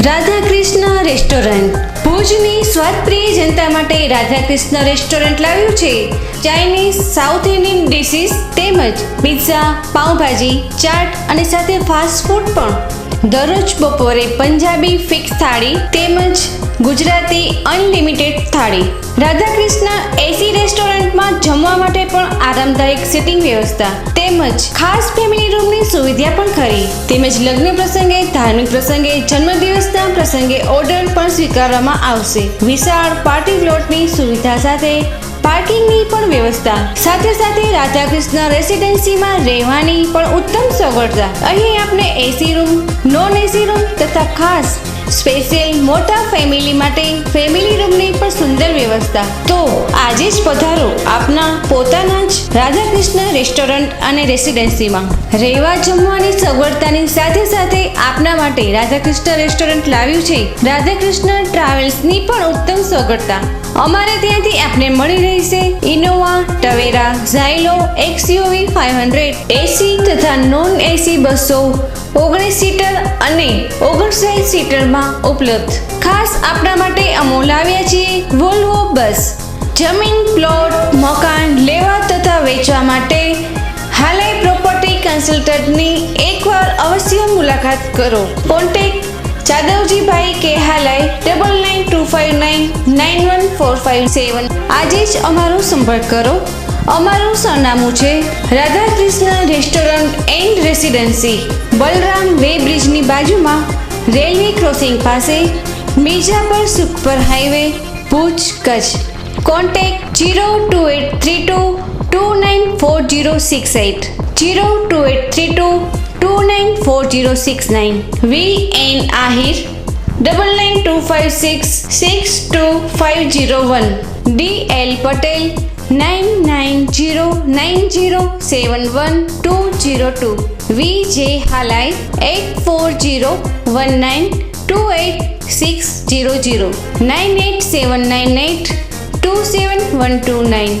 Radhakrishna restaurant ભુજની સ્વાદપ્રિય જનતા માટે Radhakrishna restaurant લાવ્યું છે ચાઇનીઝ, સાઉથ ઇન્ડિયન ડિશિસ તેમજ પિઝા, પાઉંભાજી, ચાટ અને સાથે ફાસ્ટ ફૂડ પણ। દરરોજ બપોરે પંજાબી ફિક્સ થાળી તેમજ ગુજરાતી અનલિમિટેડ થાળી। રાધાકૃષ્ણ એસી રેસ્ટોરન્ટમાં જમવા માટે પણ આરામદાયક સિટિંગ વ્યવસ્થા તેમજ ખાસ ફેમિલી રૂમની સુવિધા પણ ખરી તેમજ લગ્ન પ્રસંગે, ધાર્મિક પ્રસંગે, જન્મદિવસના પ્રસંગે ઓર્ડર પણ સ્વીકારવામાં આવશે। વિશાળ પાર્ટી પ્લોટની સુવિધા સાથે પાર્કિંગની પણ વ્યવસ્થા સાથે રાધાકૃષ્ણ રેસિડેન્સીમાં રહેવાની પણ ઉત્તમ સગવડતા। અહીં આપણે AC room, non AC room તથા ખાસ સ્પેશિયલ મોટા ફેમિલી માટે ફેમિલી રૂમની પણ સુંદર વ્યવસ્થા। તો આજે જ પધારો આપના પોતાના જ રાધાકૃષ્ણ રેસ્ટોરન્ટ અને રેસિડેન્સીમાં। રહેવા જમવાની સગવડતાની સાથે આપના માટે રાધાકૃષ્ણ રેસ્ટોરન્ટ લાવ્યું છે રાધાકૃષ્ણ ટ્રાવેલ્સની પણ ઉત્તમ સગવડતા। અમારે ત્યાંથી આપને મળી રહેશે ઇનોવા, ટવેરા, ઝાયલો, XUV 500 એસી તથા નોન એસી બસો 19 સીટર અને 59 સીટરમાં ઉપલબ્ધ। ખાસ આપણા માટે અમો લાવ્યા છીએ વોલ્વો બસ। જમીન, પ્લોટ, મકાન લેવા તથા વેચવા માટે હાલે પ્રોપર્ટી કન્સલ્ટન્ટની એકવાર અવશ્ય મુલાકાત કરો। કોન્ટેક્ટ જાદવજીભાઈ કે હાલાય 9925991457। આજે જ અમારો સંપર્ક કરો। અમારું સરનામું છે Radhakrishna restaurant and residency, Balram way બ્રિજની બાજુમાં, રેલવે ક્રોસિંગ પાસે, Mirjapar Sukhpar highway, Bhuj, Kutch. Contact 02832294068 02832294069। VN Ahir 9925662501। DL Patel 9909071202। VJ Halai 8401928600 98798271229।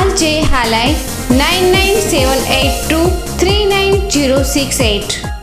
RJ Halai 9978239068।